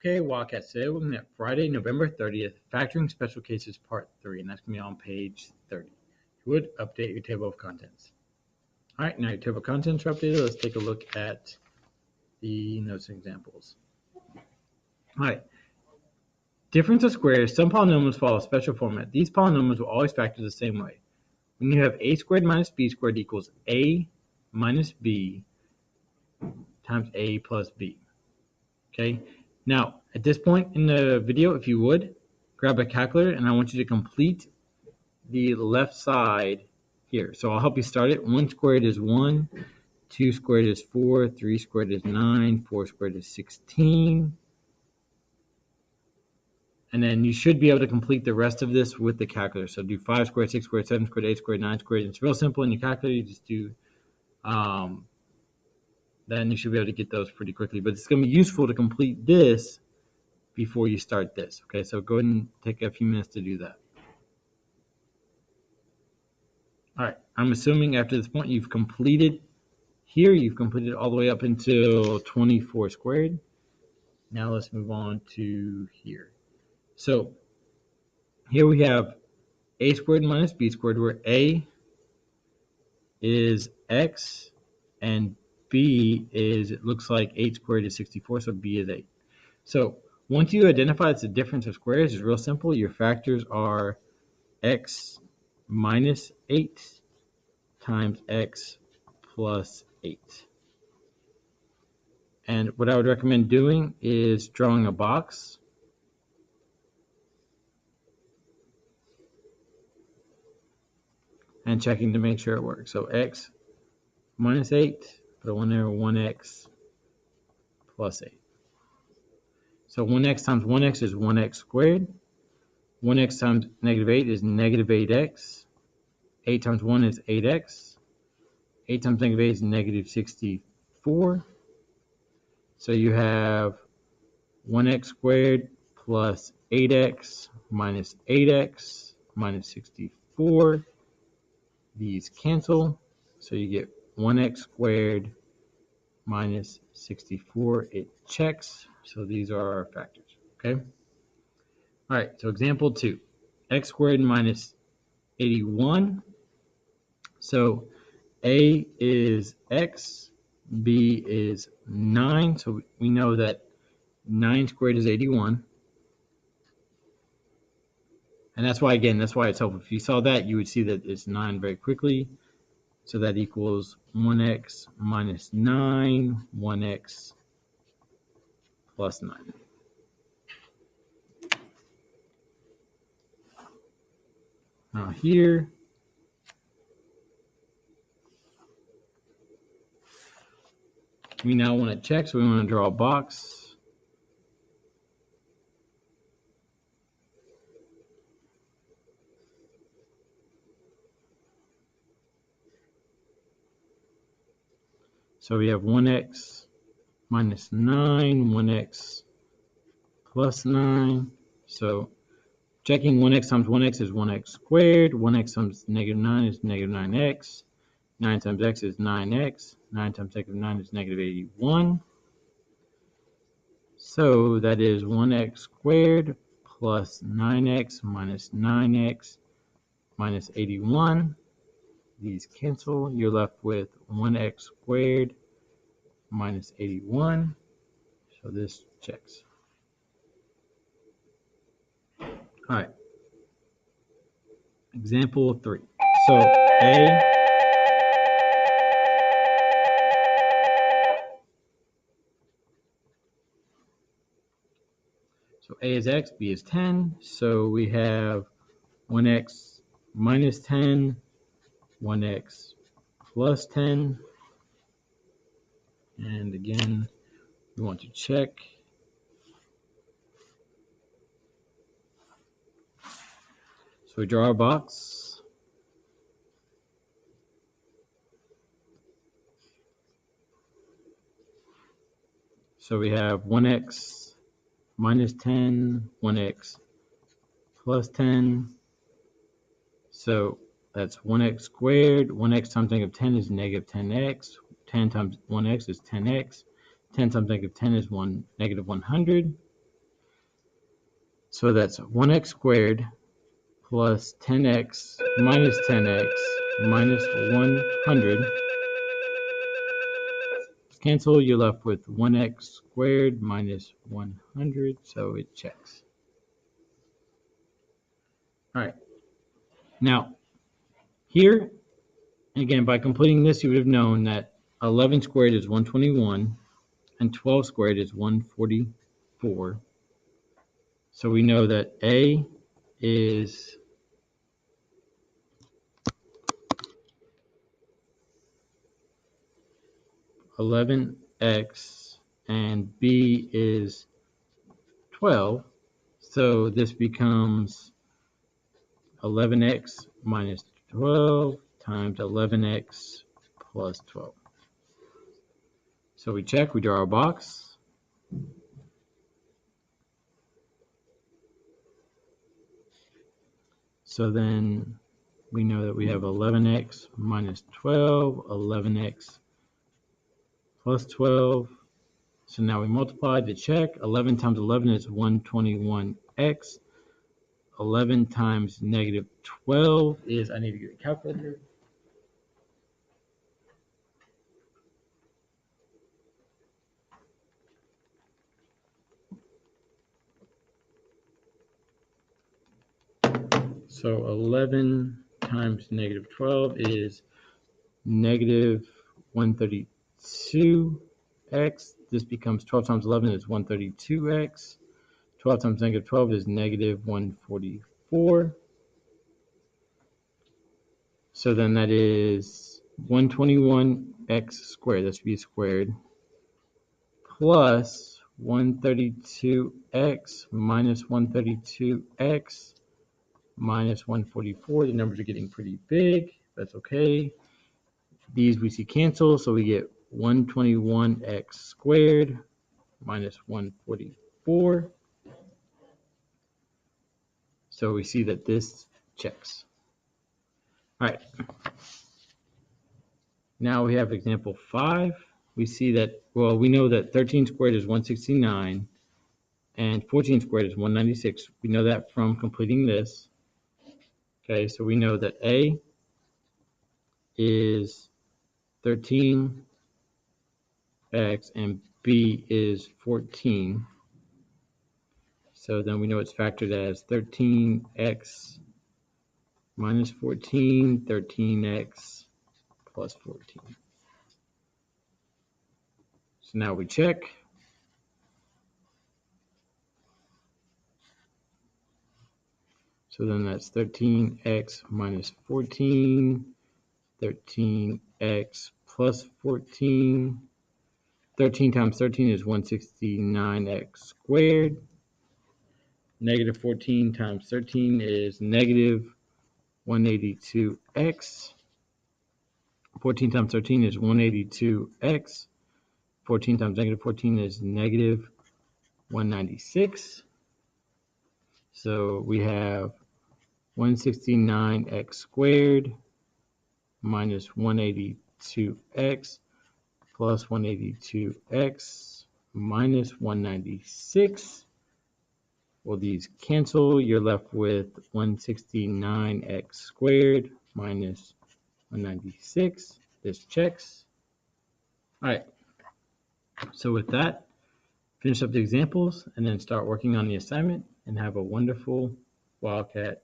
Okay, Wildcat, today we're looking at Friday, November 30th, Factoring Special Cases Part 3, and that's going to be on page 30. If you would, update your table of contents. All right, now your table of contents are updated. Let's take a look at the notes and examples. All right, difference of squares. Some polynomials follow a special format. These polynomials will always factor the same way. When you have a squared minus b squared equals a minus b times a plus b. Okay, now at this point in the video, if you would, grab a calculator and I want you to complete the left side here. So I'll help you start it. 1 squared is 1, 2 squared is 4, 3 squared is 9, 4 squared is 16. And then you should be able to complete the rest of this with the calculator. So do 5 squared, 6 squared, 7 squared, 8 squared, 9 squared. It's real simple in your calculator. You just do then you should be able to get those pretty quickly. But it's going to be useful to complete this before you start this. Okay, so go ahead and take a few minutes to do that. All right, I'm assuming after this point you've completed all the way up until 24 squared. Now let's move on to here. So here we have a squared minus b squared, where a is x and b is, it looks like 8 squared is 64, so b is 8. So once you identify it's a difference of squares, it's real simple. Your factors are x minus 8 times x plus 8. And what I would recommend doing is drawing a box. And checking to make sure it works. So x minus 8, put a 1 there, 1x plus 8. So 1x times 1x is 1x squared. 1x times negative 8 is negative 8x. 8 times 1 is 8x. 8 times negative 8 is negative 64. So you have 1x squared plus 8x minus 8x minus 64. These cancel, so you get 1x squared minus 64. It checks, so these are our factors, okay? All right, so example 2, x squared minus 81. So a is x, b is 9, so we know that 9 squared is 81. And that's why it's helpful. If you saw that, you would see that it's 9 very quickly. So that equals 1x minus 9, 1x plus 9. Now here, we now want to check, so we want to draw a box. So we have 1x minus 9, 1x plus 9. So checking 1x times 1x is 1x squared. 1x times negative 9 is negative 9x. 9 times x is 9x. 9 times negative 9 is negative 81. So that is 1x squared plus 9x minus 9x minus 81. These cancel. You're left with 1x squared minus 81. So this checks. All right. Example 3. So a is x, b is 10. So we have 1x minus 10, 1x plus 10. And again, we want to check. So we draw our box. So we have 1x minus 10, 1x plus 10. So that's 1x squared. 1x times negative 10 is negative 10x. 10 times 1x is 10x. 10 times negative 10 is negative 100. So that's 1x squared plus 10x minus 10x minus 100. Cancel, you're left with 1x squared minus 100, so it checks. All right. Now, here, again, by completing this, you would have known that 11 squared is 121 and 12 squared is 144. So we know that A is 11x and B is 12. So this becomes 11x minus 12 times 11x plus 12. So we check, we draw our box. So then we know that we have 11x minus 12, 11x plus 12. So now we multiply to check. 11 times 11 is 121x. 11 times negative 12 is, I need to get a calculator. So 11 times negative 12 is negative 132x. This becomes 12 times 11 is 132x. 12 times negative 12 is negative 144. So then that is 121x squared, that's b squared, plus 132x minus 132x minus 144. The numbers are getting pretty big. That's okay. These we see cancel, so we get 121x squared minus 144. So we see that this checks. All right. Now we have example 5. We see that, well, we know that 13 squared is 169 and 14 squared is 196. We know that from completing this. Okay, so we know that A is 13x and B is 14. So then we know it's factored as 13x minus 14, 13x plus 14. So now we check. So then that's 13x minus 14, 13x plus 14. 13 times 13 is 169x squared. Negative 14 times 13 is negative 182x. 14 times 13 is 182x. 14 times negative 14 is negative 196. So we have 169x squared minus 182x plus 182x minus 196. Well, these cancel. You're left with 169x squared minus 196. This checks. All right. So with that, finish up the examples and then start working on the assignment and have a wonderful Wildcat